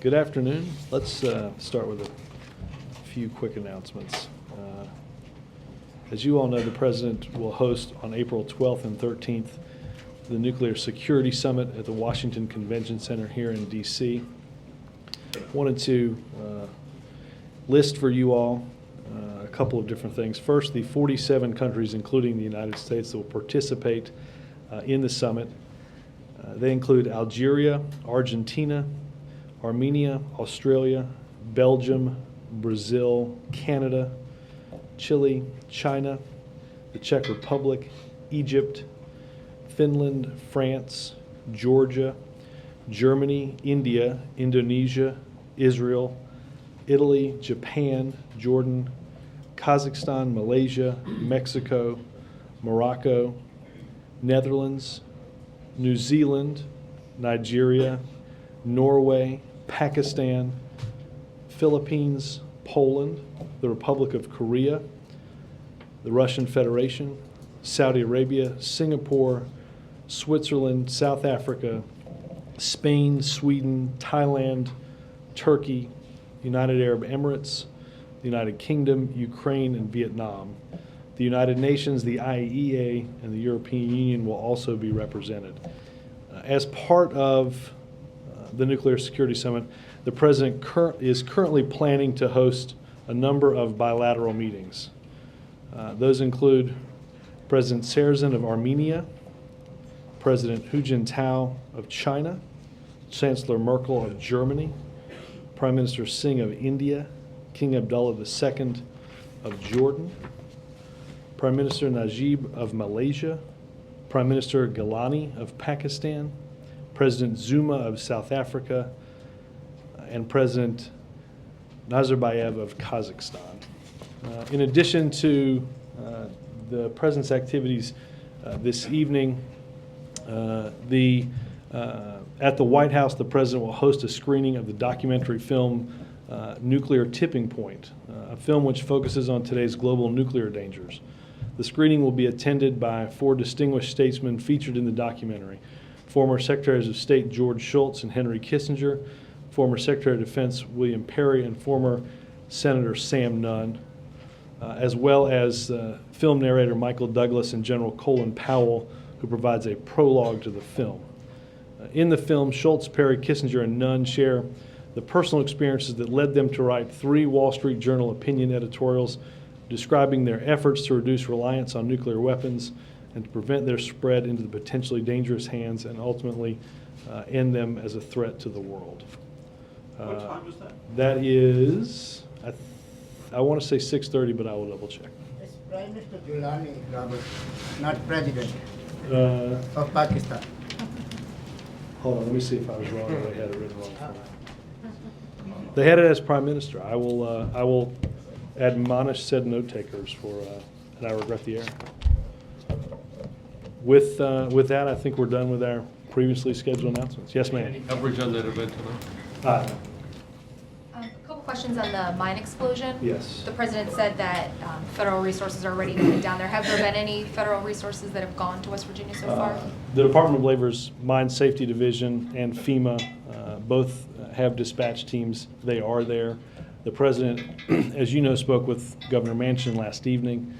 Good afternoon. Let's start with a few quick announcements. As you all know, the President will host on April 12th and 13th the Nuclear Security Summit at the Washington Convention Center here in D.C. Wanted to list for you all a couple of different things. First, the 47 countries, including the United States, that will participate in the summit. They include Algeria, Argentina, Armenia, Australia, Belgium, Brazil, Canada, Chile, China, the Czech Republic, Egypt, Finland, France, Georgia, Germany, India, Indonesia, Israel, Italy, Japan, Jordan, Kazakhstan, Malaysia, Mexico, Morocco, Netherlands, New Zealand, Nigeria, Norway, Pakistan, Philippines, Poland, the Republic of Korea, the Russian Federation, Saudi Arabia, Singapore, Switzerland, South Africa, Spain, Sweden, Thailand, Turkey, United Arab Emirates, the United Kingdom, Ukraine, and Vietnam. The United Nations, the IAEA, and the European Union will also be represented. As part of the Nuclear Security Summit, the President is currently planning to host a number of bilateral meetings. Those include President Serzin of Armenia, President Hu Jintao of China, Chancellor Merkel of Germany, Prime Minister Singh of India, King Abdullah II of Jordan, Prime Minister Najib of Malaysia, Prime Minister Gilani of Pakistan, President Zuma of South Africa, and President Nazarbayev of Kazakhstan. In addition to the President's activities this evening, at the White House, the President will host a screening of the documentary film Nuclear Tipping Point, a film which focuses on today's global nuclear dangers. The screening will be attended by 4 distinguished statesmen featured in the documentary: former Secretaries of State George Shultz and Henry Kissinger, former Secretary of Defense William Perry, and former Senator Sam Nunn, as well as film narrator Michael Douglas and General Colin Powell, who provides a prologue to the film. In the film, Shultz, Perry, Kissinger, and Nunn share the personal experiences that led them to write 3 Wall Street Journal opinion editorials describing their efforts to reduce reliance on nuclear weapons and to prevent their spread into the potentially dangerous hands and ultimately end them as a threat to the world. What time is that? That is, I want to say 6:30, but I will double check. It's Prime Minister Gilani, Robert, not President Hold of Pakistan. on, let me see if I was wrong or they had it written wrong for me. They had it as Prime Minister. I will admonish said note takers and I regret the error. With that, I think we're done with our previously scheduled announcements. Yes, ma'am. Any coverage on that event tonight? A couple questions on the mine explosion. Yes. The President said that federal resources are already going down there. Have there been any federal resources that have gone to West Virginia so far? The Department of Labor's Mine Safety Division and FEMA both have dispatch teams. They are there. The President, as you know, spoke with Governor Manchin last evening,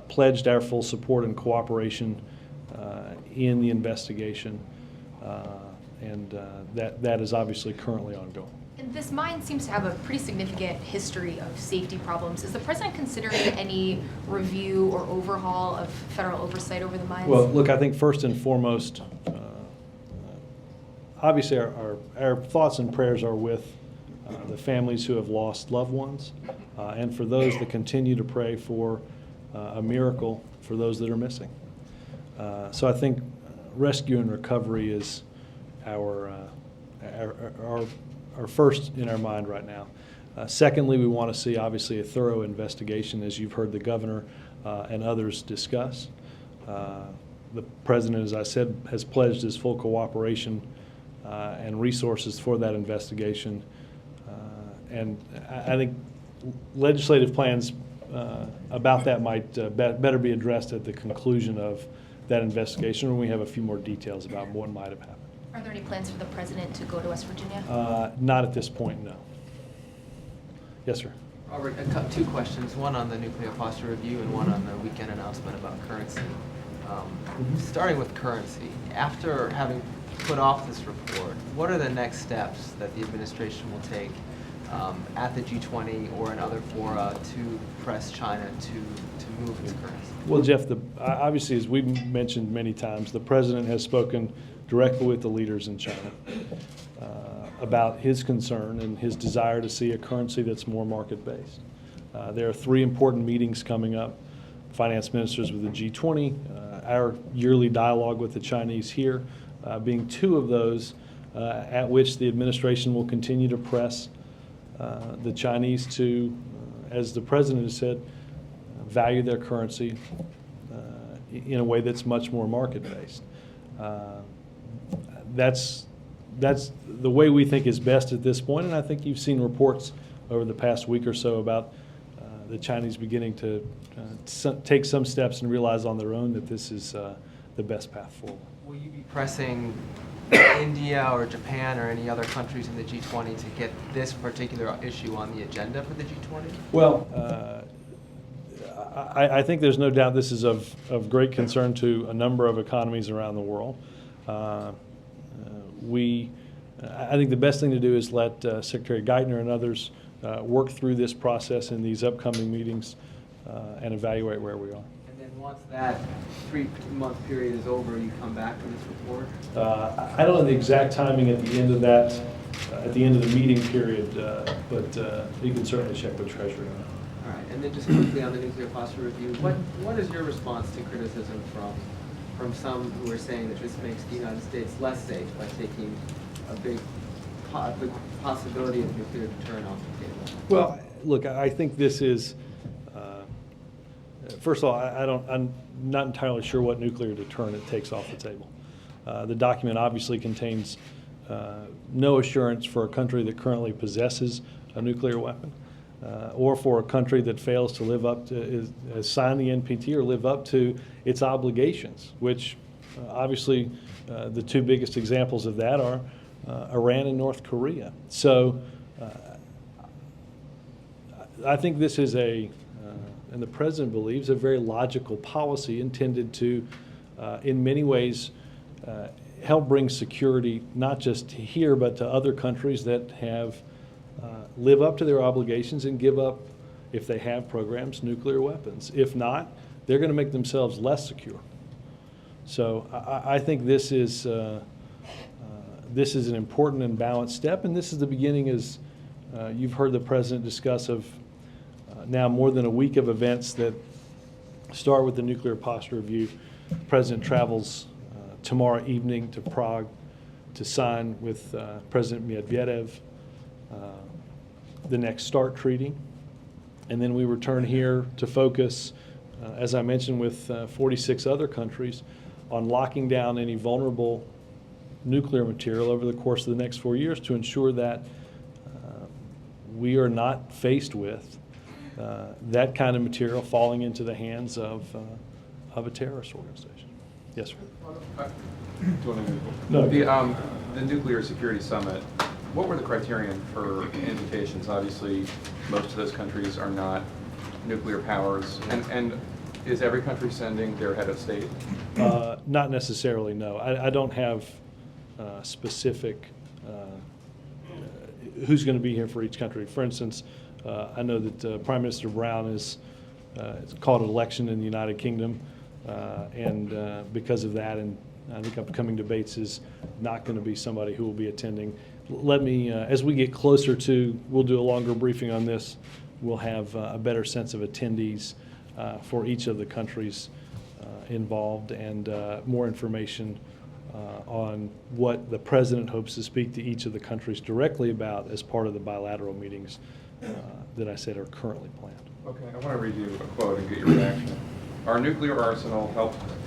pledged our full support and cooperation in the investigation, and that is obviously currently ongoing. And this mine seems to have a pretty significant history of safety problems. Is the President considering any review or overhaul of federal oversight over the mines? Well, look, I think first and foremost, obviously our thoughts and prayers are with the families who have lost loved ones, and for those that continue to pray for a miracle for those that are missing. So I think rescue and recovery is our first in our mind right now. Secondly, we want to see obviously a thorough investigation, as you've heard the governor and others discuss. The President, as I said, has pledged his full cooperation and resources for that investigation. And I think legislative plans about that might better be addressed at the conclusion of that investigation when we have a few more details about what might have happened. Are there any plans for the president to go to West Virginia? Not at this point, no. Yes, sir. Robert, two questions, one on the nuclear posture review and one on the weekend announcement about currency. Starting with currency, after having put off this report, what are the next steps that the administration will take at the G20 or in other fora to press China to move its currency? Well, Jeff, obviously, as we've mentioned many times, the president has spoken directly with the leaders in China about his concern and his desire to see a currency that's more market-based. There are 3 important meetings coming up: finance ministers with the G20, our yearly dialogue with the Chinese here, being 2 of those at which the administration will continue to press the Chinese to, as the president has said, value their currency in a way that's much more market-based. That's the way we think is best at this point, and I think you've seen reports over the past week or so about the Chinese beginning to take some steps and realize on their own that this is the best path forward. Will you be pressing India or Japan or any other countries in the G20 to get this particular issue on the agenda for the G20? Well, I think there's no doubt this is of great concern to a number of economies around the world. I think the best thing to do is let Secretary Geithner and others work through this process in these upcoming meetings and evaluate where we are. And then once that 3-month period is over, you come back with this report? I don't know the exact timing at the end of that, at the end of the meeting period, but you can certainly check with Treasury on that. All right, and then just quickly on the nuclear posture review, what is your response to criticism from some who are saying that this makes the United States less safe by taking a big possibility of nuclear deterrent off the table? Well, look, I think this is, first of all, I'm not entirely sure what nuclear deterrent it takes off the table. The document obviously contains no assurance for a country that currently possesses a nuclear weapon, or for a country that fails to live up to, has signed the NPT or live up to its obligations, which obviously the 2 biggest examples of that are Iran and North Korea. So I think this is and the president believes, a very logical policy intended to, in many ways, help bring security not just here but to other countries that have live up to their obligations and give up, if they have programs, nuclear weapons. If not, they're going to make themselves less secure. So I think this is an important and balanced step, and this is the beginning, as you've heard the president discuss, of now more than a week of events that start with the nuclear posture review. The president travels tomorrow evening to Prague to sign with President Medvedev the next START treaty. And then we return here to focus, as I mentioned, with 46 other countries on locking down any vulnerable nuclear material over the course of the next 4 years to ensure that we are not faced with that kind of material falling into the hands of a terrorist organization. Yes, sir. No. The Nuclear Security Summit, what were the criterion for invitations? Obviously, most of those countries are not nuclear powers. And is every country sending their head of state? Not necessarily, no. I don't have specific who's going to be here for each country. For instance, I know that Prime Minister Brown is called an election in the United Kingdom, and because of that, and I think upcoming debates is not going to be somebody who will be attending. Let me, as we get closer to, we'll do a longer briefing on this. We'll have a better sense of attendees for each of the countries involved, and more information on what the president hopes to speak to each of the countries directly about as part of the bilateral meetings that I said are currently planned. Okay, I want to read you a quote and get your reaction. Our nuclear arsenal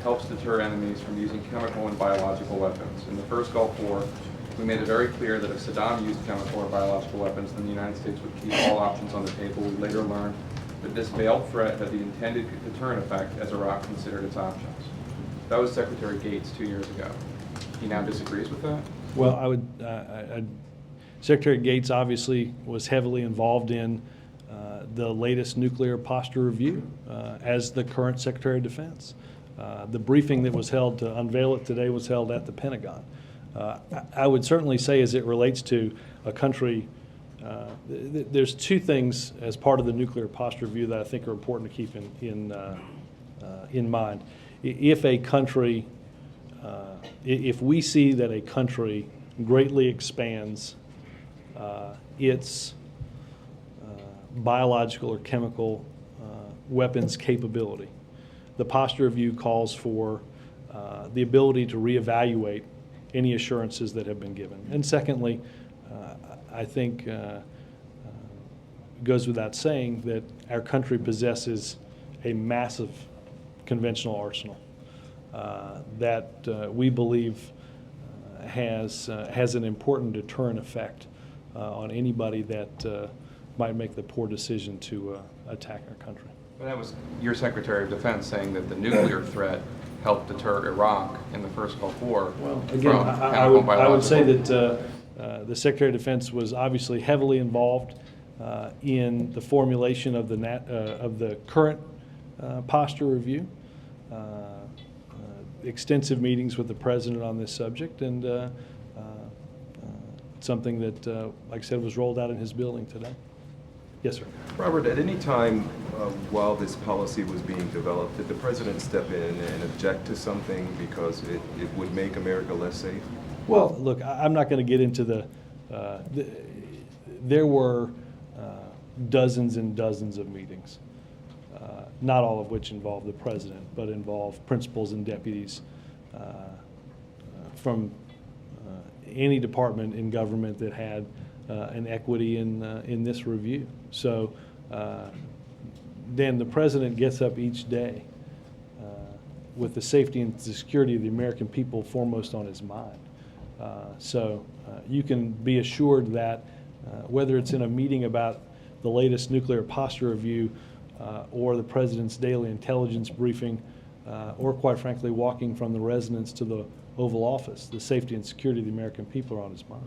helps deter enemies from using chemical and biological weapons. In the first Gulf War, we made it very clear that if Saddam used chemical or biological weapons, then the United States would keep all options on the table. We later learned that this veiled threat had the intended deterrent effect as Iraq considered its options. That was Secretary Gates 2 years ago. he now disagrees with that? Well, Secretary Gates obviously was heavily involved in the latest nuclear posture review as the current Secretary of Defense. The briefing that was held to unveil it today was held at the Pentagon. I would certainly say, as it relates to a country, there's two things as part of the nuclear posture review that I think are important to keep in mind. If a country, if we see that a country greatly expands its biological or chemical weapons capability, the posture review calls for the ability to reevaluate any assurances that have been given. And secondly, I think it goes without saying that our country possesses a massive conventional arsenal that we believe has an important deterrent effect on anybody that might make the poor decision to attack our country. But that was your Secretary of Defense saying that the nuclear threat helped deter Iraq in the first Gulf War. Well, from again, I would say biological. that the Secretary of Defense was obviously heavily involved in the formulation of the current posture review. Extensive meetings with the President on this subject, and something that, like I said, was rolled out in his building today. Yes, sir. Robert, at any time while this policy was being developed, did the President step in and object to something because it would make America less safe? Well, look, I'm not going to get into there were dozens and dozens of meetings, not all of which involved the President, but involved principals and deputies from any department in government that had an equity in this review. So then the President gets up each day with the safety and security of the American people foremost on his mind. So you can be assured that whether it's in a meeting about the latest nuclear posture review or the President's daily intelligence briefing, or quite frankly walking from the residence to the Oval Office, the safety and security of the American people are on his mind.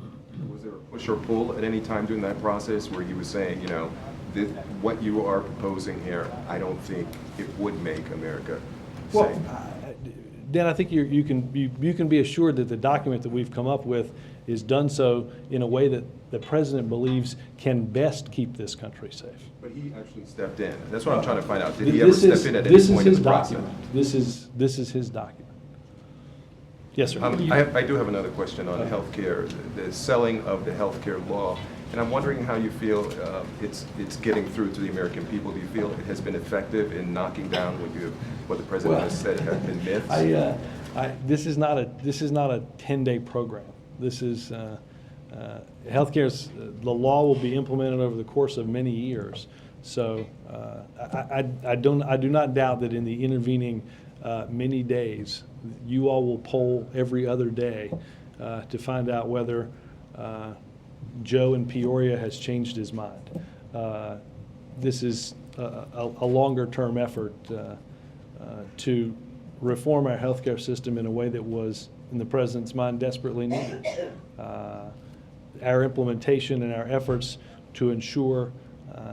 Was there a push or pull at any time during that process where he was saying, you know, what you are proposing here, I don't think it would make America safe? Well, Dan, I think you can be assured that the document that we've come up with is done so in a way that the President believes can best keep this country safe. But he actually stepped in. That's what I'm trying to find out. Did he ever step in at any point in the process? This is his document. Yes, sir. I do have another question on healthcare, the selling of the healthcare law, and I'm wondering how you feel it's getting through to the American people. Do you feel it has been effective in knocking down what the President has said have been myths? This is not a 10-day program. This is healthcare's. The law will be implemented over the course of many years. So I do not doubt that in the intervening many days, you all will poll every other day to find out whether Joe in Peoria has changed his mind. This is a longer-term effort to reform our healthcare system in a way that was, in the President's mind, desperately needed. Our implementation and our efforts to ensure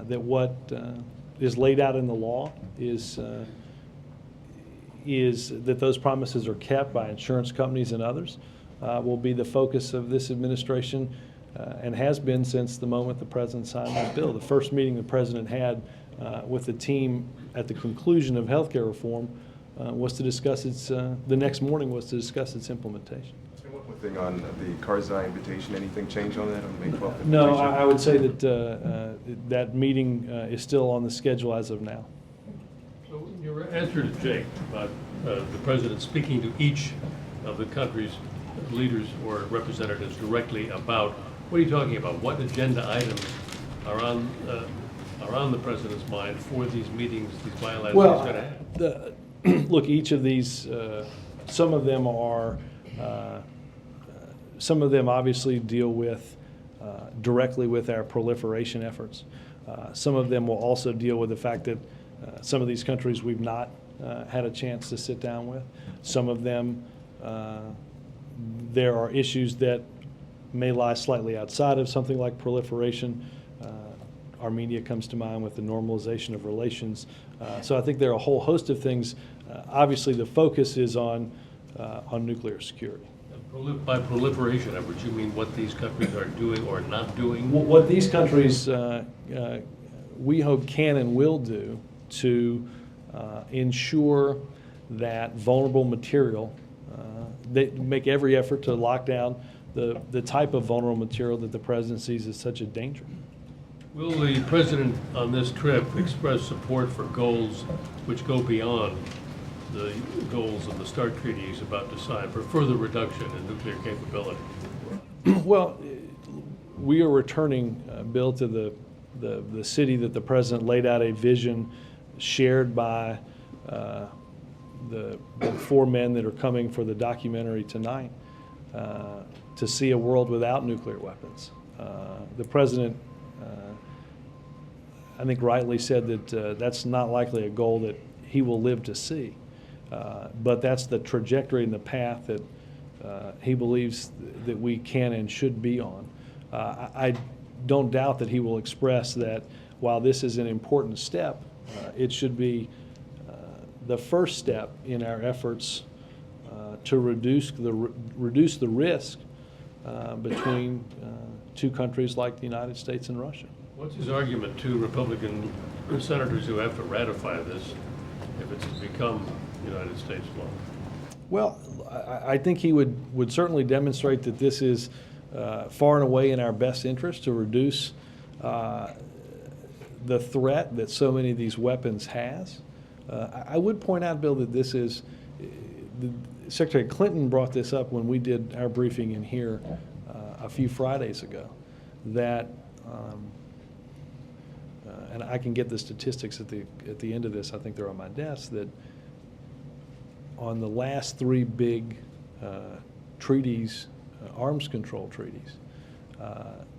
that what is laid out in the law is that those promises are kept by insurance companies and others will be the focus of this administration and has been since the moment the President signed that bill. The first meeting the President had with the team at the conclusion of healthcare reform was to discuss the next morning was to discuss its implementation. And one more thing on the Karzai invitation, anything change on that on May 12th? No, I would say that that meeting is still on the schedule as of now. So your answer to Jake about the President speaking to each of the country's leaders or representatives directly about, what are you talking about? What agenda items are on the President's mind for these meetings, these bilaterals he's going to have? Look, each of these, some of them obviously deal with directly with our proliferation efforts. Some of them will also deal with the fact that some of these countries we've not had a chance to sit down with. Some of them, There are issues that may lie slightly outside of something like proliferation. Armenia comes to mind with the normalization of relations. So I think there are a whole host of things. Obviously, the focus is on nuclear security. By proliferation, Edward, you mean what these countries are doing or not doing? What these countries, we hope, can and will do to ensure that vulnerable material, they make every effort to lock down the type of vulnerable material that the president sees as such a danger. Will the president on this trip express support for goals which go beyond the goals of the START treaty he's about to sign for further reduction in nuclear capability? Well, we are returning, Bill, to the city that the president laid out a vision shared by the four men that are coming for the documentary tonight, to see a world without nuclear weapons. The president, I think, rightly said that that's not likely a goal that he will live to see. But that's the trajectory and the path that he believes that we can and should be on. I don't doubt that he will express that while this is an important step, it should be the first step in our efforts to reduce the risk between two countries like the United States and Russia. What's his argument to Republican senators who have to ratify this if it's to become United States law? Well, I think he would certainly demonstrate that this is far and away in our best interest to reduce the threat that so many of these weapons has. I would point out, Bill, that this is, Secretary Clinton brought this up when we did our briefing in here a few Fridays ago, that, and I can get the statistics at the end of this, I think they're on my desk, that on the last three big treaties, arms control treaties,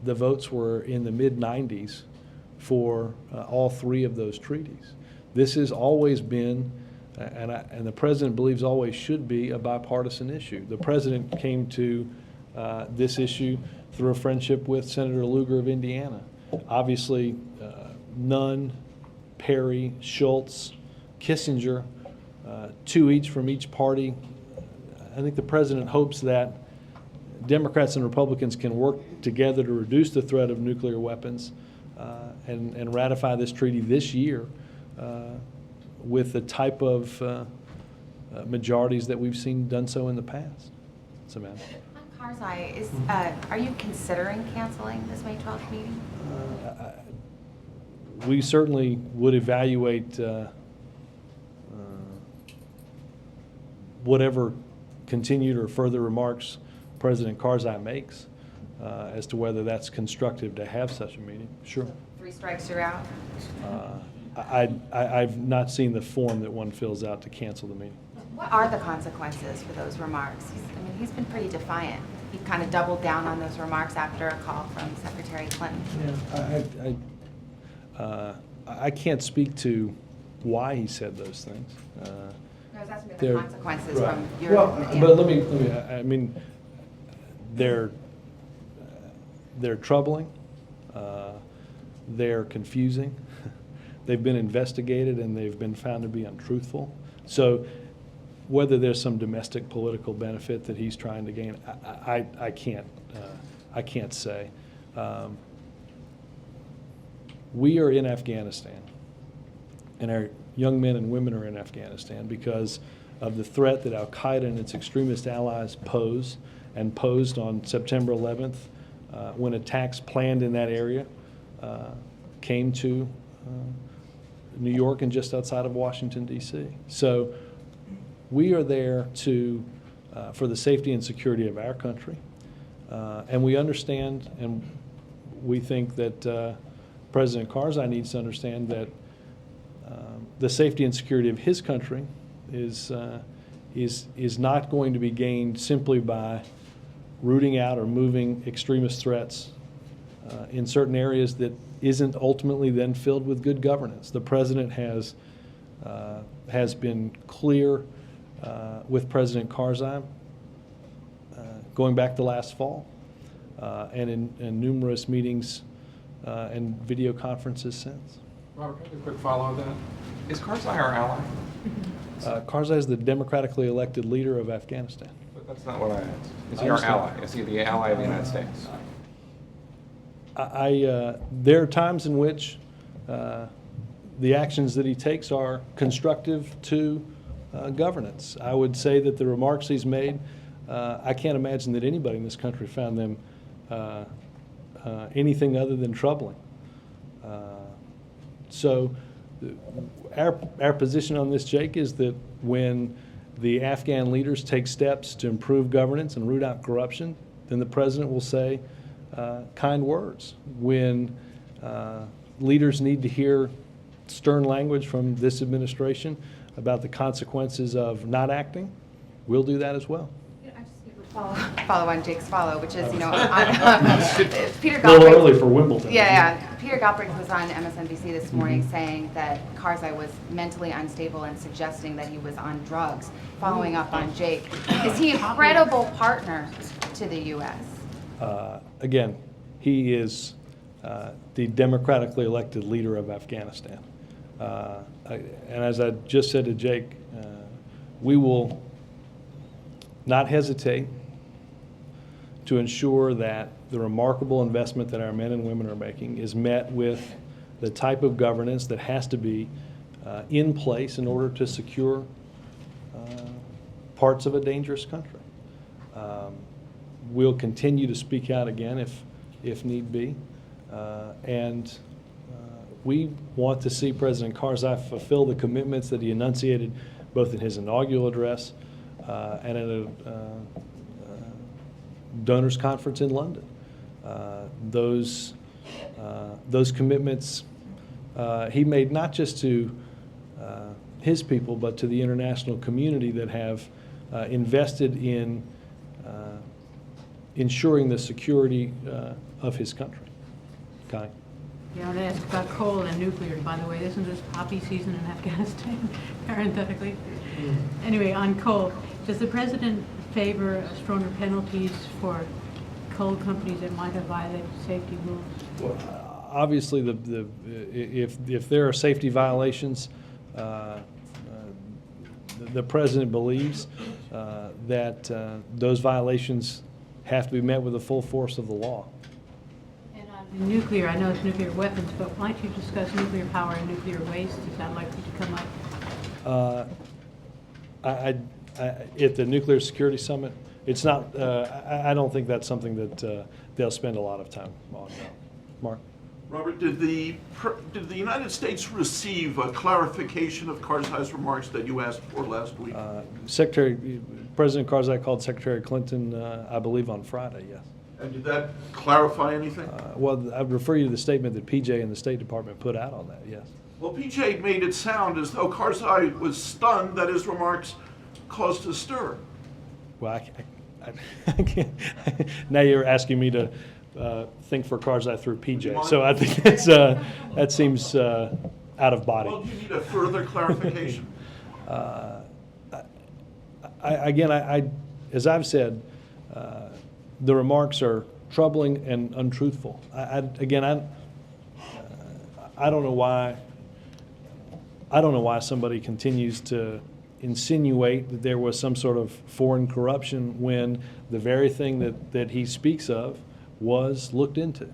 the votes were in the mid-90s for all three of those treaties. This has always been, and the president believes always should be, a bipartisan issue. The president came to this issue through a friendship with Senator Lugar of Indiana. Obviously, Nunn, Perry, Schultz, Kissinger, two each from each party. I think the president hopes that Democrats and Republicans can work together to reduce the threat of nuclear weapons and ratify this treaty this year with the type of majorities that we've seen done so in the past. Samantha. On Karzai, are you considering canceling this May 12th meeting? We certainly would evaluate whatever continued or further remarks President Karzai makes as to whether that's constructive to have such a meeting. Sure. Three strikes, you're out? I've not seen the form that one fills out to cancel the meeting. What are the consequences for those remarks? He's been pretty defiant. He kind of doubled down on those remarks after a call from Secretary Clinton. Yeah, I can't speak to why he said those things. I was asking about the consequences right. from your... Well, but let me, I mean, they're troubling, they're confusing, they've been investigated and they've been found to be untruthful. So whether there's some domestic political benefit that he's trying to gain, I can't say. We are in Afghanistan, and our young men and women are in Afghanistan because of the threat that al-Qaeda and its extremist allies pose, and posed on September 11th when attacks planned in that area came to New York and just outside of Washington, D.C. So we are there to, for the safety and security of our country, and we understand, and we think that President Karzai needs to understand that the safety and security of his country is not going to be gained simply by rooting out or moving extremist threats in certain areas that isn't ultimately then filled with good governance. The president has been clear with President Karzai going back to last fall, and in numerous meetings and video conferences since. Robert, can I do a quick follow on that? Is Karzai our ally? Karzai is the democratically elected leader of Afghanistan. But that's not what I asked. Is I he our understand. ally? Is he the ally of the United States? There are times in which the actions that he takes are constructive to governance. I would say that the remarks he's made, I can't imagine that anybody in this country found them anything other than troubling. So our position on this, Jake, is that when the Afghan leaders take steps to improve governance and root out corruption, then the president will say kind words. When leaders need to hear stern language from this administration about the consequences of not acting, we'll do that as well. Follow on Jake's follow, which is, Peter A little Galbraith. early for Wimbledon. Yeah. Peter Galbraith was on MSNBC this morning saying that Karzai was mentally unstable and suggesting that he was on drugs. Following up on Jake, is he a credible partner to the U.S.? Again, he is the democratically elected leader of Afghanistan. And as I just said to Jake, we will not hesitate to ensure that the remarkable investment that our men and women are making is met with the type of governance that has to be in place in order to secure parts of a dangerous country. We'll continue to speak out again if need be. And we want to see President Karzai fulfill the commitments that he enunciated both in his inaugural address and at a donors conference in London. Those commitments he made not just to his people, but to the international community that have invested in ensuring the security of his country. Kai? Yeah, I want to ask about coal and nuclear, by the way. Isn't this poppy season in Afghanistan, parenthetically? Anyway, on coal, does the president favor stronger penalties for coal companies that might have violated safety rules? Well, obviously, if there are safety violations, the president believes that those violations have to be met with the full force of the law. And on nuclear, I know it's nuclear weapons, but why don't you discuss nuclear power and nuclear waste? Is that likely to come up? At the Nuclear Security Summit, it's not. I don't think that's something that they'll spend a lot of time on. Mark? Robert, did the United States receive a clarification of Karzai's remarks that you asked for last week? President Karzai called Secretary Clinton, I believe, on Friday. Yes. And did that clarify anything? Well, I'd refer you to the statement that PJ and the State Department put out on that. Yes. Well, PJ made it sound as though Karzai was stunned that his remarks caused a stir. Well, I can't. Now you're asking me to think for Karzai through PJ. So I think that seems out of body. Well, do you need a further clarification? As I've said, the remarks are troubling and untruthful. I don't know why. I don't know why somebody continues to insinuate that there was some sort of foreign corruption when the very thing that he speaks of was looked into.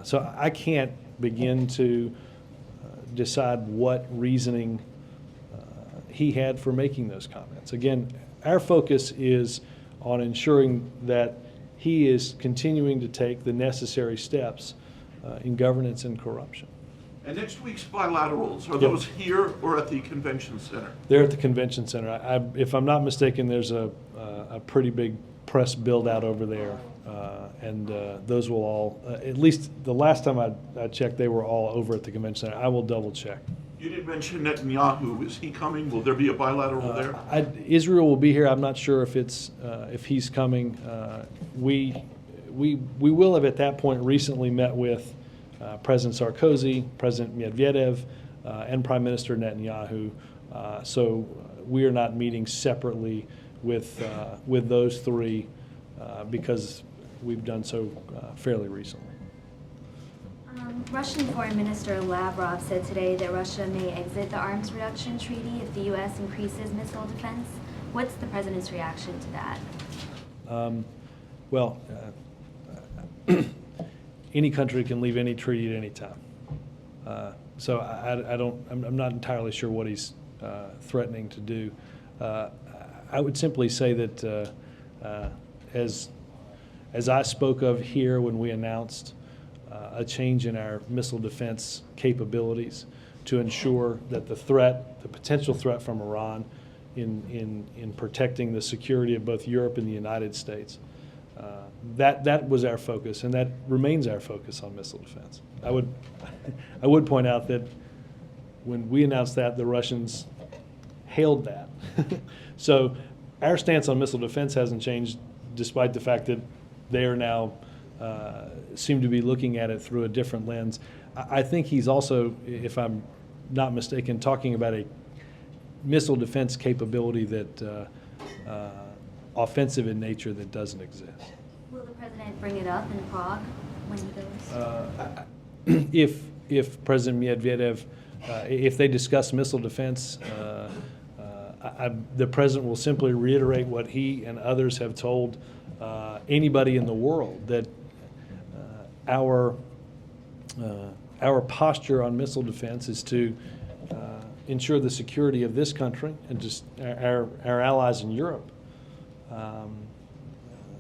So I can't begin to decide what reasoning he had for making those comments. Again, our focus is on ensuring that he is continuing to take the necessary steps in governance and corruption. And next week's bilaterals, are Yep. those here or at the convention center? They're at the convention center. If I'm not mistaken, there's a pretty big press build out over there. And those will all, at least the last time I checked, they were all over at the convention center. I will double check. You did mention Netanyahu. Is he coming? Will there be a bilateral there? Israel will be here. I'm not sure if he's coming. We will have at that point recently met with President Sarkozy, President Medvedev, and Prime Minister Netanyahu. So we are not meeting separately with those three because we've done so fairly recently. Russian Foreign Minister Lavrov said today that Russia may exit the arms reduction treaty if the U.S. increases missile defense. What's the president's reaction to that? Well, any country can leave any treaty at any time. So I'm not entirely sure what he's threatening to do. I would simply say that as I spoke of here when we announced a change in our missile defense capabilities to ensure that the potential threat from Iran in protecting the security of both Europe and the United States, that was our focus, and that remains our focus on missile defense. I would point out that when we announced that, the Russians hailed that. So our stance on missile defense hasn't changed, despite the fact that they are now seem to be looking at it through a different lens. I think he's also, if I'm not mistaken, talking about a missile defense capability that offensive in nature that doesn't exist. Will the president bring it up in Prague when he goes? If President Medvedev, if they discuss missile defense, the president will simply reiterate what he and others have told anybody in the world, that our posture on missile defense is to ensure the security of this country and just our allies in Europe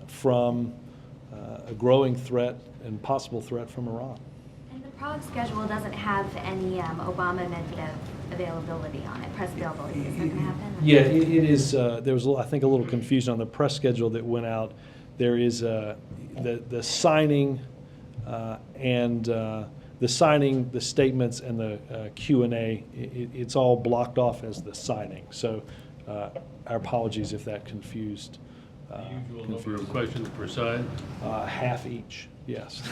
from a growing threat and possible threat from Iran. And the Prague schedule doesn't have any Obama-Medvedev availability on it, press availability. Is that going to happen? Yeah, it is. There was, I think, a little confusion on the press schedule that went out. There is the signing and the signing, the statements, and the Q&A. It's all blocked off as the signing. So our apologies if that confused. The usual number of questions per side? Half each. Yes.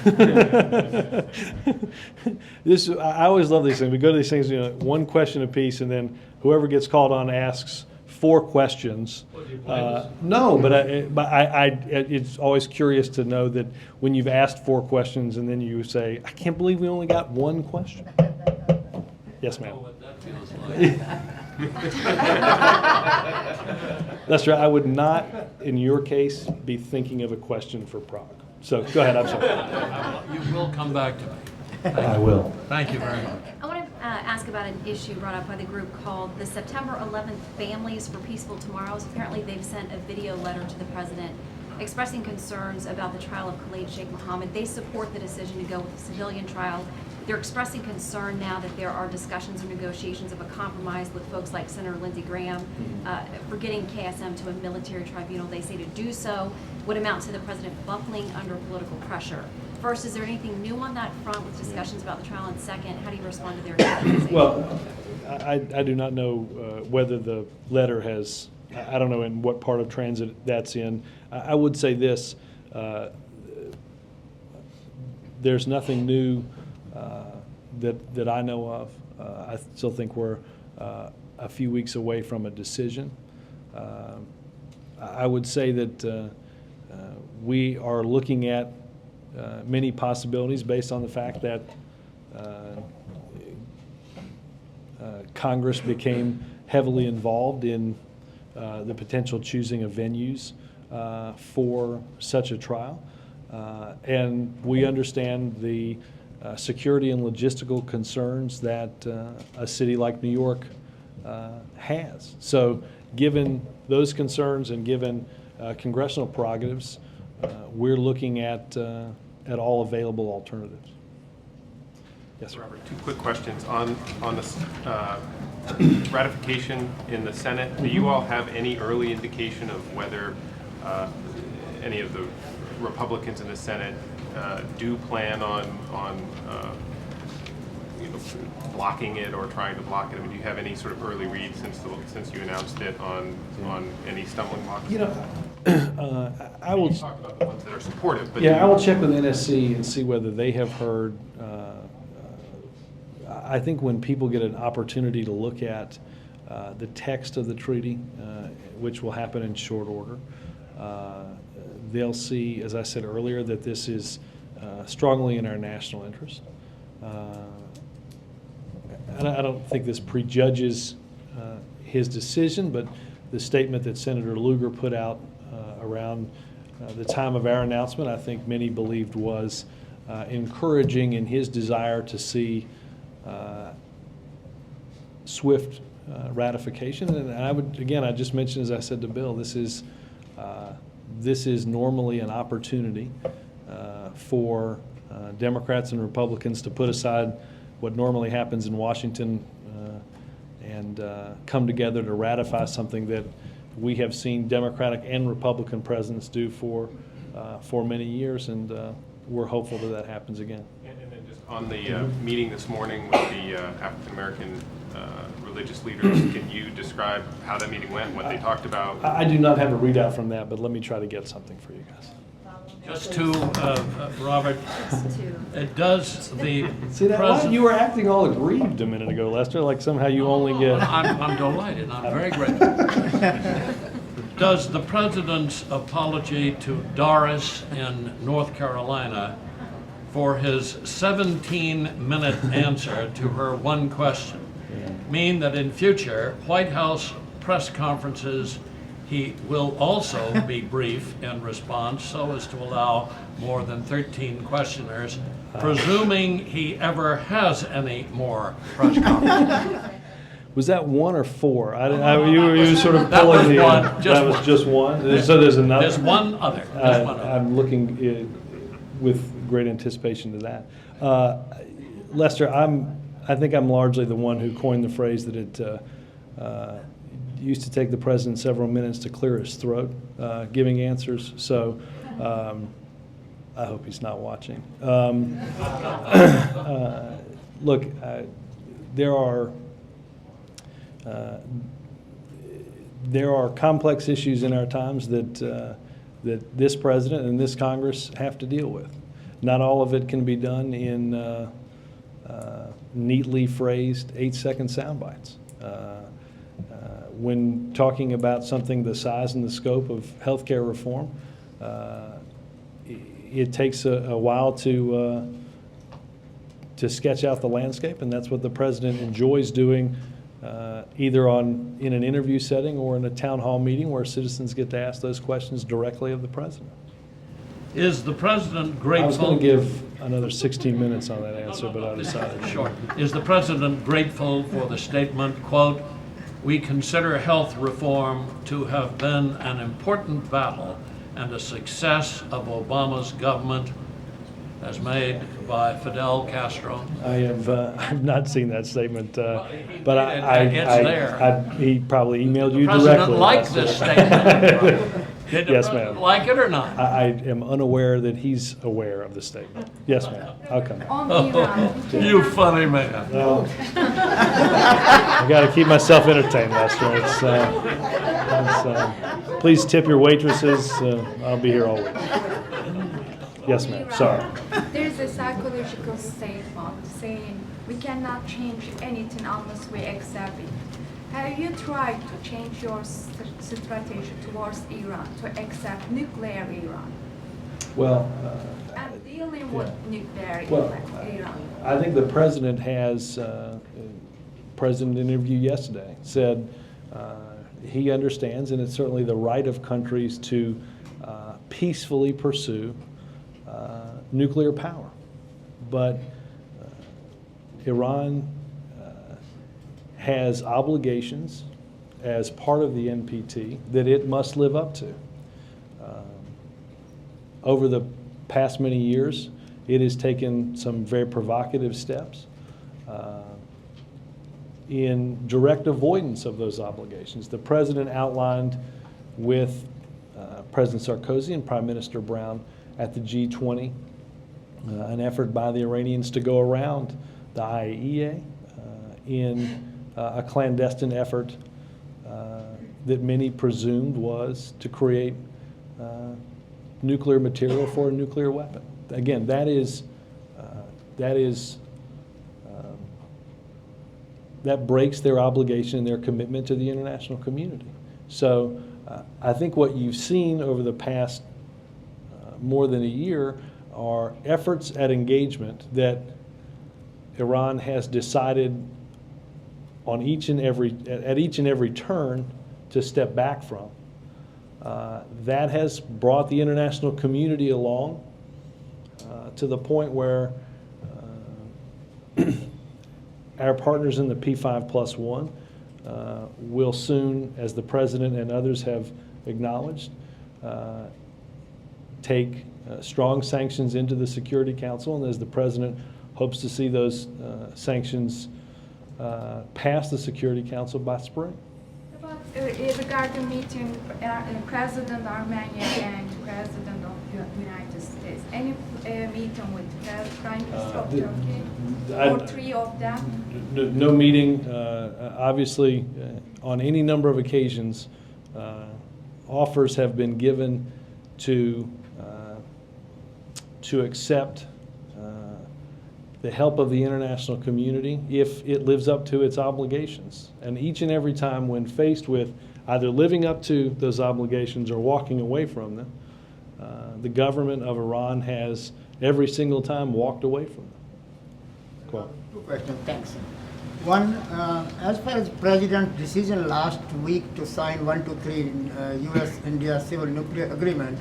I always love these things. We go to these things, one question apiece, and then whoever gets called on asks 4 questions. No, but it's always curious to know that when you've asked 4 questions and then you say, I can't believe we only got 1 question. Yes, ma'am. What that feels like. That's right. I would not, in your case, be thinking of a question for Prague. So go ahead. I'm sorry. You will come back to me. I will. Thank you very much. I want to ask about an issue brought up by the group called the September 11th Families for Peaceful Tomorrows. Apparently they've sent a video letter to the president expressing concerns about the trial of Khalid Sheikh Mohammed. They support the decision to go with a civilian trial. They're expressing concern now that there are discussions or negotiations of a compromise with folks like Senator Lindsey Graham for getting KSM to a military tribunal. They say to do so would amount to the president buckling under political pressure. First, is there anything new on that front with discussions about the trial? And second, how do you respond to their accusation? Well, I do not know whether the letter has, I don't know in what part of transit that's in. I would say this, there's nothing new that I know of. I still think we're a few weeks away from a decision. I would say that we are looking at many possibilities based on the fact that Congress became heavily involved in the potential choosing of venues for such a trial. And we understand the security and logistical concerns that a city like New York has. So given those concerns and given congressional prerogatives, we're looking at all available alternatives. Yes, sir. Robert, 2 quick questions. On the ratification in the Senate, do you all have any early indication of whether any of the Republicans in the Senate do plan on blocking it or trying to block it? I mean, do you have any sort of early read since you announced it on any stumbling blocks? I will talk about the ones that are supportive. But yeah, I will check with NSC and see whether they have heard. I think when people get an opportunity to look at the text of the treaty, which will happen in short order. They'll see, as I said earlier, that this is strongly in our national interest. I don't think this prejudges his decision, but the statement that Senator Lugar put out around the time of our announcement, I think many believed was encouraging in his desire to see swift ratification. And I would, again, I just mentioned, as I said to Bill, this is normally an opportunity for Democrats and Republicans to put aside what normally happens in Washington and come together to ratify something that we have seen Democratic and Republican presidents do for many years, and we're hopeful that that happens again. And then just on the meeting this morning with the African American religious leaders, can you describe how that meeting went, what they talked about? I do not have a readout from that, but let me try to get something for you guys. Just to, Robert, it does the See that? president... You were acting all aggrieved a minute ago, Lester, like somehow you only get... I'm delighted, I'm very grateful. Does the president's apology to Doris in North Carolina for his 17-minute answer to her one question mean that in future White House press conferences he will also be brief in response so as to allow more than 13 questioners, presuming he ever has any more press conferences? Was that one or four? You were sort of pulling the... That was just one? So there's another? There's one other. I'm looking with great anticipation to that. Lester, I think I'm largely the one who coined the phrase that it used to take the president several minutes to clear his throat giving answers. So I hope he's not watching. Look, there are complex issues in our times that this president and this Congress have to deal with. Not all of it can be done in neatly phrased 8-second sound bites. When talking about something the size and the scope of healthcare reform, it takes a while to sketch out the landscape, and that's what the president enjoys doing, either in an interview setting or in a town hall meeting where citizens get to ask those questions directly of the president. Is the president grateful? I was going to give another 16 minutes on that answer, but I decided. Sure. Is the president grateful for the statement, quote, "We consider health reform to have been an important battle and a success of Obama's government as made by Fidel Castro"? I've not seen that statement, but it's there. He probably emailed you The directly. president liked this statement. Did the Yes, president ma'am. like it or not? I am unaware that he's aware of the statement. Yes, ma'am. I'll come. You funny man. No. I got to keep myself entertained, Lester. Please tip your waitresses. I'll be here all week. Yes, ma'am. Sorry. There is a psychological statement saying we cannot change anything unless we accept it. Have you tried to change your strategy towards Iran to accept nuclear Iran? Well, And dealing with nuclear Iran. I think the president has, president interview yesterday, said he understands, and it's certainly the right of countries to peacefully pursue nuclear power. But Iran has obligations as part of the NPT that it must live up to. Over the past many years, it has taken some very provocative steps in direct avoidance of those obligations. The president outlined with President Sarkozy and Prime Minister Brown at the G20 an effort by the Iranians to go around the IAEA in a clandestine effort that many presumed was to create nuclear material for a nuclear weapon. Again, that is that breaks their obligation and their commitment to the international community. So I think what you've seen over the past more than a year are efforts at engagement that Iran has decided on at each and every turn to step back from. That has brought the international community along to the point where our partners in the P5+1 will soon, as the President and others have acknowledged, take strong sanctions into the Security Council, and as the President hopes to see those sanctions pass the Security Council by spring. About regarding meeting President Armenia and President of the United States, any meeting with Prime Minister of Turkey, or three of them? No meeting. Obviously, on any number of occasions, offers have been given to accept the help of the international community if it lives up to its obligations. And each and every time when faced with either living up to those obligations or walking away from them, the government of Iran has every single time walked away from them. Cool. Two questions, thanks. One, as far as President's decision last week to sign 123 U.S.-India civil nuclear agreement,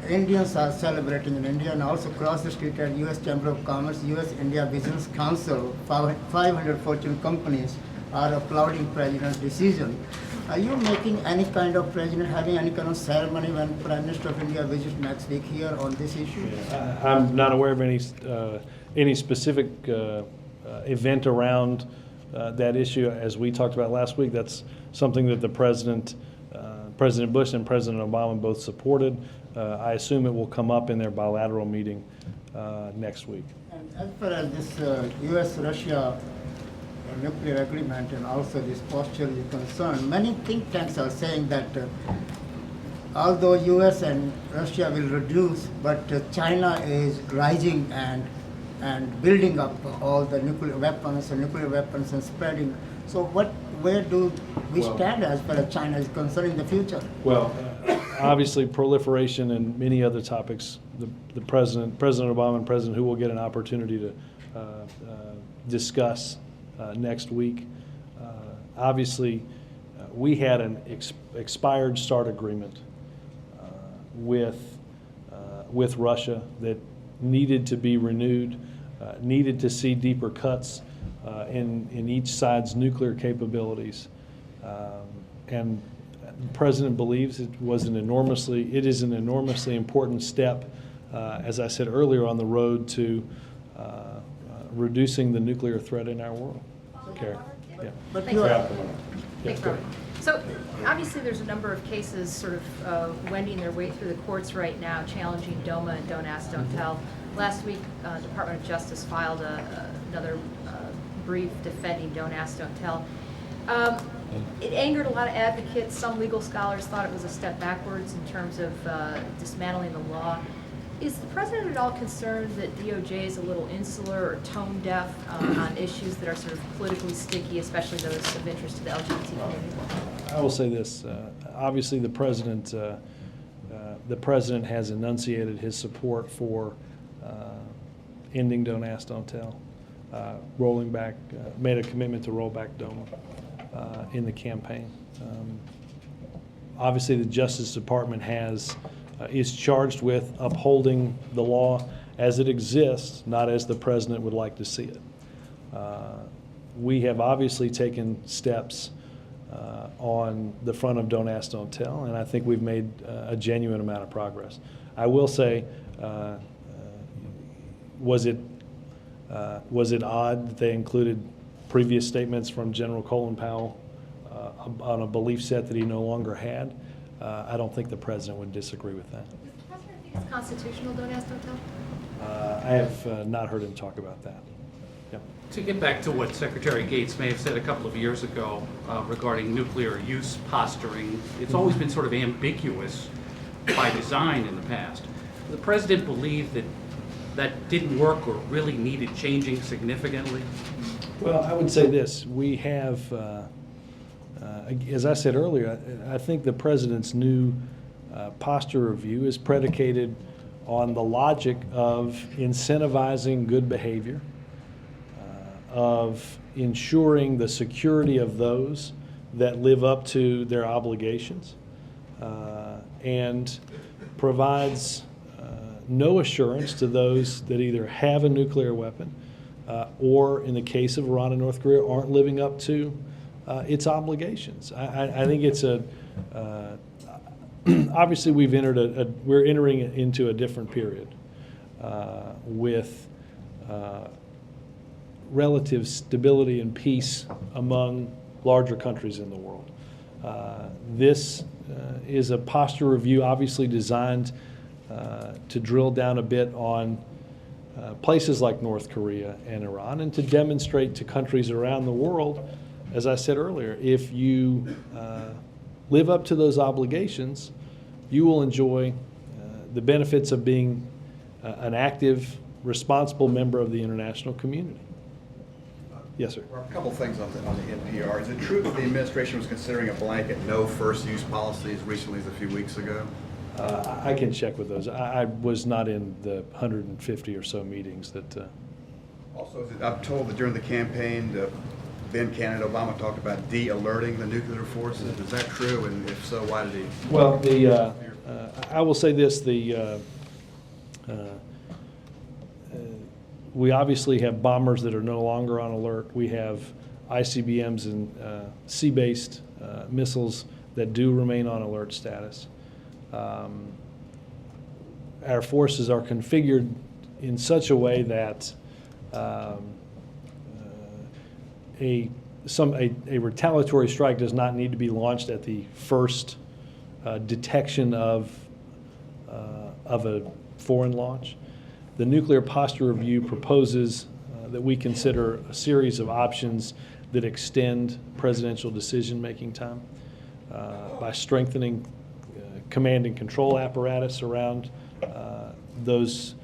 Indians are celebrating in India, and also across the street at U.S. Chamber of Commerce, U.S.-India Business Council, 500 Fortune companies are applauding President's decision. Are you making any kind of President having any kind of ceremony when Prime Minister of India visits next week here on this issue? I'm not aware of any specific event around that issue. As we talked about last week, that's something that the President Bush and President Obama both supported. I assume it will come up in their bilateral meeting next week. And as far as this U.S.-Russia nuclear agreement and also this posture is concerned, many think tanks are saying that although U.S. and Russia will reduce, but China is rising and building up all the nuclear weapons and spreading. So where do we stand as far as China is concerned in the future? Well, obviously proliferation and many other topics, the President Obama and President Hu will get an opportunity to discuss next week. Obviously, we had an expired START agreement with Russia that needed to be renewed, needed to see deeper cuts in each side's nuclear capabilities. And the President believes it is an enormously important step, as I said earlier, on the road to reducing the nuclear threat in our world. Karen? Yeah. But you are, Thanks, Robert. So obviously there's a number of cases sort of wending their way through the courts right now challenging DOMA and Don't Ask, Don't Tell. Last week, Department of Justice filed another brief defending Don't Ask, Don't Tell. It angered a lot of advocates. Some legal scholars thought it was a step backwards in terms of dismantling the law. Is the President at all concerned that DOJ is a little insular or tone deaf on issues that are sort of politically sticky, especially those of interest to the LGBT community? I will say this. Obviously, the President has enunciated his support for ending Don't Ask, Don't Tell, rolling back, made a commitment to roll back DOMA in the campaign. Obviously, the Justice Department is charged with upholding the law as it exists, not as the President would like to see it. We have obviously taken steps on the front of Don't Ask, Don't Tell, and I think we've made a genuine amount of progress. I will say, was it odd that they included previous statements from General Colin Powell on a belief set that he no longer had? I don't think the President would disagree with that. Does the President think it's constitutional, Don't Ask, Don't Tell? I have not heard him talk about that. Yep. To get back to what Secretary Gates may have said a couple of years ago regarding nuclear use posturing, it's always been sort of ambiguous by design in the past. The President believed that that didn't work or really needed changing significantly? Well, I would say this. We have, as I said earlier, I think the president's new posture review is predicated on the logic of incentivizing good behavior, of ensuring the security of those that live up to their obligations, and provides no assurance to those that either have a nuclear weapon or, in the case of Iran and North Korea, aren't living up to its obligations. I think it's obviously we're entering into a different period with relative stability and peace among larger countries in the world. This is a posture review obviously designed to drill down a bit on places like North Korea and Iran, and to demonstrate to countries around the world, as I said earlier, if you live up to those obligations, you will enjoy the benefits of being an active, responsible member of the international community. Yes, sir. A couple things on the NPR. Is it true that the administration was considering a blanket no first-use policy as recently as a few weeks ago? I can check with those. I was not in the 150 or so meetings that. Also, I'm told that during the campaign, then candidate Obama talked about de-alerting the nuclear forces. Is that true? And if so, why did he? Well, I will say this: we obviously have bombers that are no longer on alert. We have ICBMs and sea-based missiles that do remain on alert status. Our forces are configured in such a way that a retaliatory strike does not need to be launched at the first detection of a foreign launch. The nuclear posture review proposes that we consider a series of options that extend presidential decision-making time by strengthening command and control apparatus around those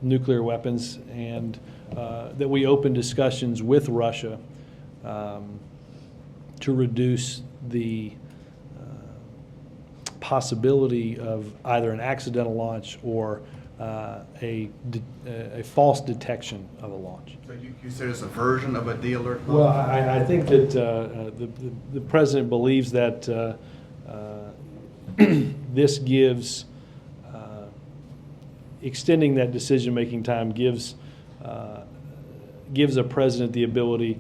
nuclear weapons, and that we open discussions with Russia to reduce the possibility of either an accidental launch or a false detection of a launch. So you consider this a version of a de-alert policy? Well, I think that the president believes that this gives, extending that decision-making time gives a president the ability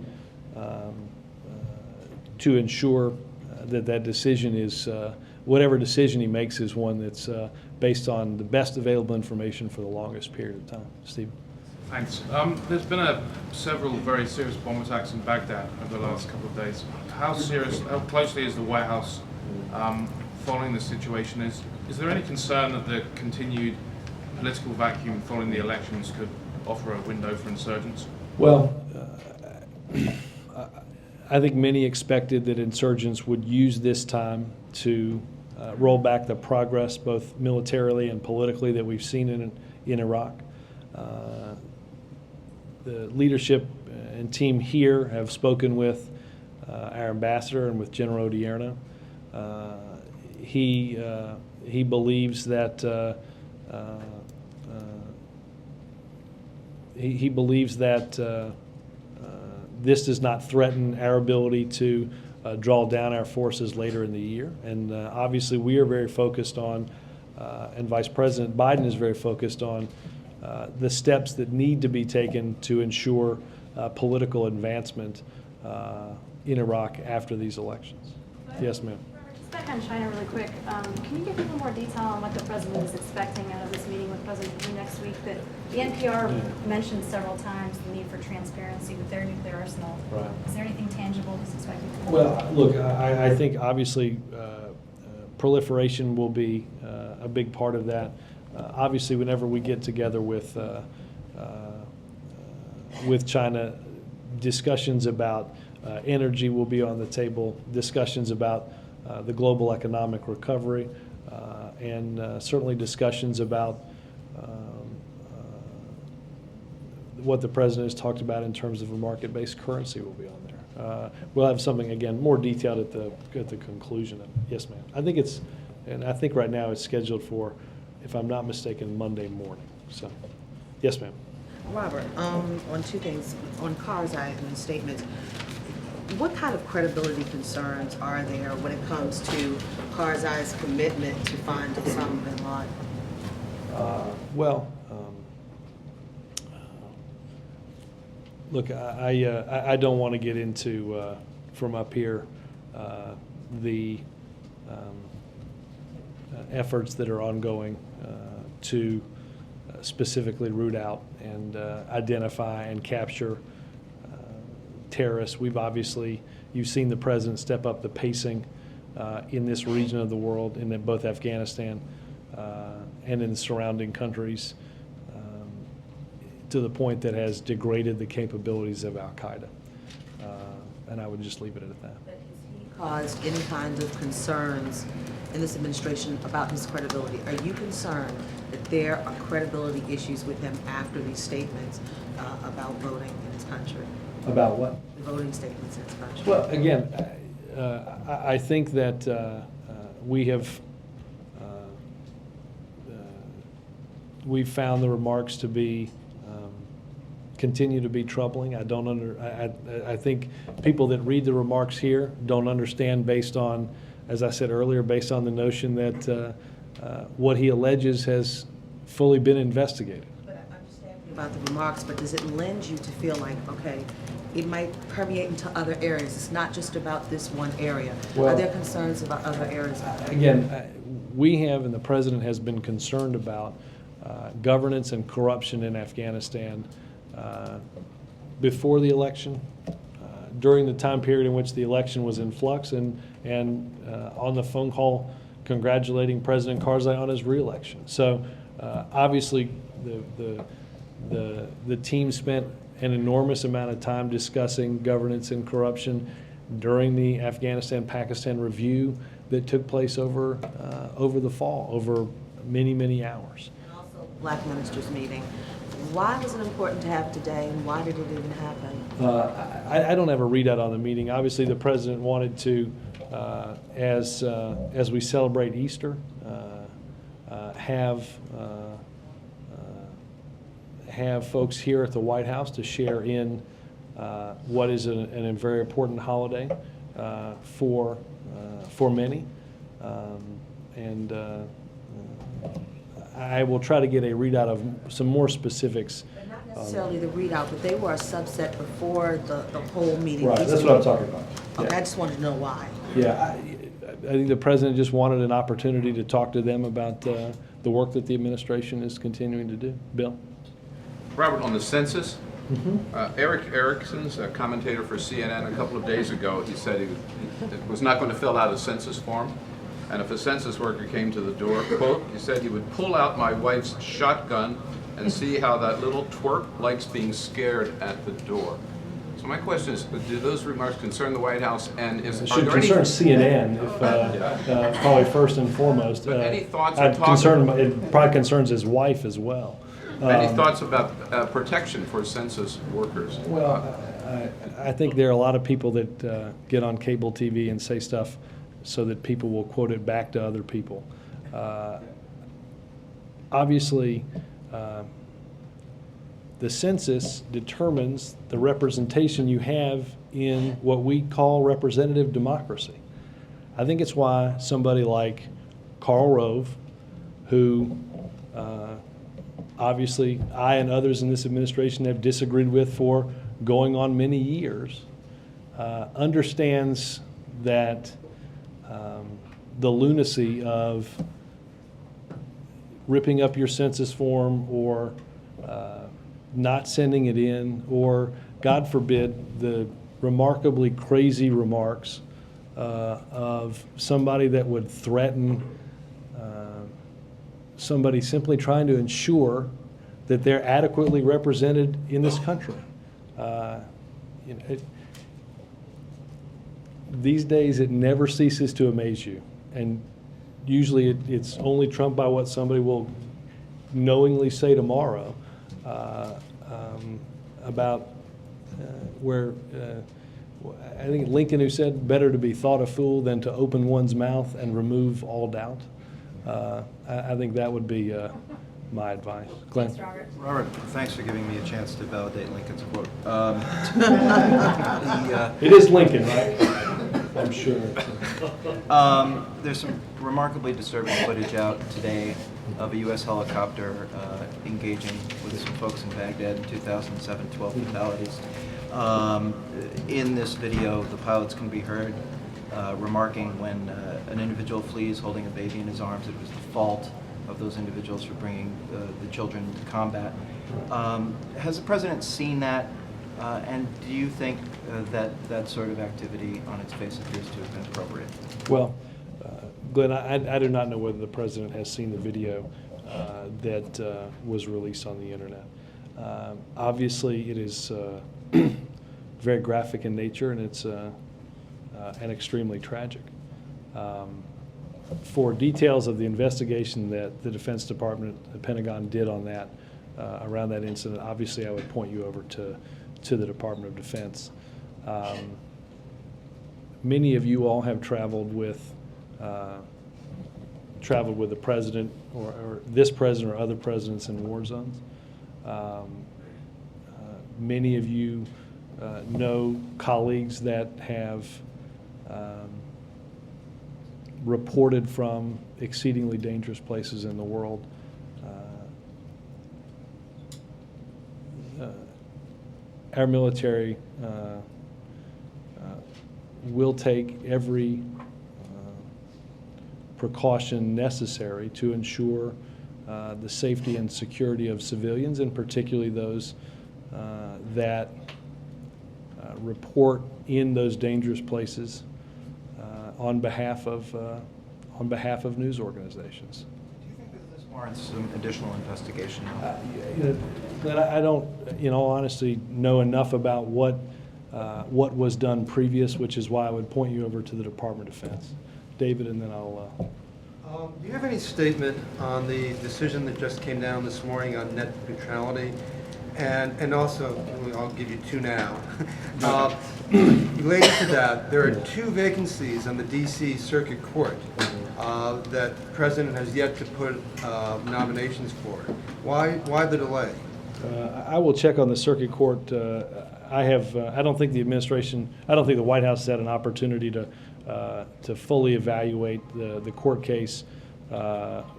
to ensure that that decision is, whatever decision he makes is one that's based on the best available information for the longest period of time. Steve? Thanks. There's been several very serious bomb attacks in Baghdad over the last couple of days. How closely is the White House following the situation? Is there any concern that the continued political vacuum following the elections could offer a window for insurgents? Well, I think many expected that insurgents would use this time to roll back the progress, both militarily and politically, that we've seen in Iraq. The leadership and team here have spoken with our ambassador and with General Odierno. He believes that this does not threaten our ability to draw down our forces later in the year. And obviously we are very focused on, and Vice President Biden is very focused on, the steps that need to be taken to ensure political advancement in Iraq after these elections. Yes, ma'am. Just back on China really quick. Can you give a little more detail on what the president is expecting out of this meeting with President Xi next week? That the NPR mentioned several times the need for transparency with their nuclear arsenal. Right. Is there anything tangible he's expecting? Well, look, I think obviously proliferation will be a big part of that. Obviously, whenever we get together with China, discussions about energy will be on the table, discussions about the global economic recovery, and certainly discussions about what the president has talked about in terms of a market-based currency will be on there. We'll have something, again, more detailed at the conclusion of it. Yes, ma'am. I think right now it's scheduled for, if I'm not mistaken, Monday morning. So, yes, ma'am. Robert, on two things. On Karzai and the statements, what kind of credibility concerns are there when it comes to Karzai's commitment to find Osama bin Laden? Well, look, I don't want to get into, from up here, the efforts that are ongoing to specifically root out and identify and capture terrorists. You've seen the president step up the pacing in this region of the world, in both Afghanistan and in the surrounding countries, to the point that has degraded the capabilities of al-Qaeda. And I would just leave it at that. Has he caused any kind of concerns in this administration about his credibility? Are you concerned that there are credibility issues with him after these statements about voting in his country? About what? The voting statements in his country. Well, again, I think that we've found the remarks to be continue to be troubling. I think people that read the remarks here don't understand, based on, as I said earlier, based on the notion that what he alleges has fully been investigated. But I understand about the remarks, but does it lend you to feel like, okay, it might permeate into other areas? It's not just about this one area. Well, are there concerns about other areas? Again, we have, and the president has been concerned about governance and corruption in Afghanistan before the election, during the time period in which the election was in flux, and on the phone call congratulating President Karzai on his re-election. So obviously the team spent an enormous amount of time discussing governance and corruption during the Afghanistan-Pakistan review that took place over the fall, over many, many hours. And also Black Ministers meeting. Why was it important to have today, and why did it even happen? I don't have a readout on the meeting. Obviously, the president wanted to, as we celebrate Easter, have folks here at the White House to share in what is a very important holiday for many, and I will try to get a readout of some more specifics. But not necessarily the readout, but they were a subset before the whole meeting. Right, that's what I'm talking about. Okay, Yeah. I just wanted to know why. Yeah, I think the president just wanted an opportunity to talk to them about the work that the administration is continuing to do. Bill? Robert, on the census, Eric Erickson's a commentator for CNN a couple of days ago. He said he was not going to fill out a census form. And if a census worker came to the door, quote, he said he would pull out my wife's shotgun and see how that little twerp likes being scared at the door. So my question is, do those remarks concern the White House? And It should concern CNN, if, probably first and foremost. But any thoughts or talk? It probably concerns his wife as well. Any thoughts about protection for census workers? Well, I think there are a lot of people that get on cable TV and say stuff so that people will quote it back to other people. Obviously, the census determines the representation you have in what we call representative democracy. I think it's why somebody like Karl Rove, who obviously I and others in this administration have disagreed with for going on many years, understands that the lunacy of ripping up your census form or not sending it in, or, God forbid, the remarkably crazy remarks of somebody that would threaten somebody simply trying to ensure that they're adequately represented in this country. These days, it never ceases to amaze you. And usually it's only trumped by what somebody will knowingly say tomorrow. about where I think Lincoln, who said, "Better to be thought a fool than to open one's mouth and remove all doubt." I think that would be my advice. Glenn? Thanks, Robert. Robert, thanks for giving me a chance to validate Lincoln's quote. It is Lincoln, right? I'm sure. There's some remarkably disturbing footage out today of a U.S. helicopter engaging with some folks in Baghdad in 2007, 12 fatalities. In this video, the pilots can be heard remarking when an individual flees holding a baby in his arms, it was the fault of those individuals for bringing the children to combat. Has the president seen that? And do you think that that sort of activity on its face appears to have been appropriate? Well, Glenn, I do not know whether the president has seen the video that was released on the internet. Obviously, it is very graphic in nature, and it's and extremely tragic. For details of the investigation that the Defense Department, the Pentagon did on that, around that incident, obviously I would point you over to the Department of Defense. Many of you all have traveled with the president or this president or other presidents in war zones. Many of you know colleagues that have reported from exceedingly dangerous places in the world. Our military will take every precaution necessary to ensure the safety and security of civilians, and particularly those that report in those dangerous places on behalf of news organizations. Do you think that this warrants some additional investigation? But I don't, in all honesty, know enough about what was done previous, which is why I would point you over to the Department of Defense. David, and then I'll. Do you have any statement on the decision that just came down this morning on net neutrality? And also, I'll give you two now. Related to that, there are two vacancies on the D.C. Circuit Court that the President has yet to put nominations for. Why the delay? I will check on the Circuit Court. I don't think the administration, I don't think the White House has had an opportunity to fully evaluate the court case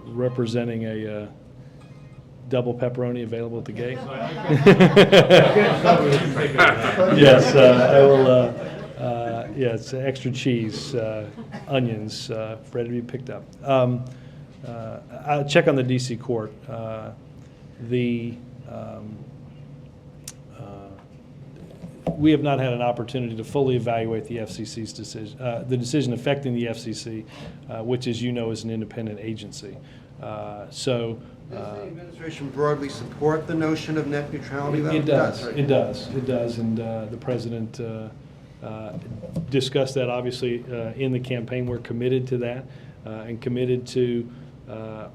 representing a double pepperoni available at the gate. Yes, I will. Yes, extra cheese, onions, ready to be picked up. I'll check on the D.C. court. We have not had an opportunity to fully evaluate the FCC's decision, the decision affecting the FCC, which, as you know, is an independent agency. Does the administration broadly support the notion of net neutrality? It does. It does. It does. And the president discussed that, obviously, in the campaign. We're committed to that and committed to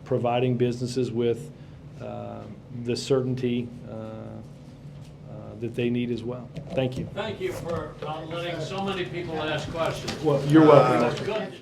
providing businesses with the certainty that they need as well. Thank you. Thank you for letting so many people ask questions. Well, you're welcome. Good.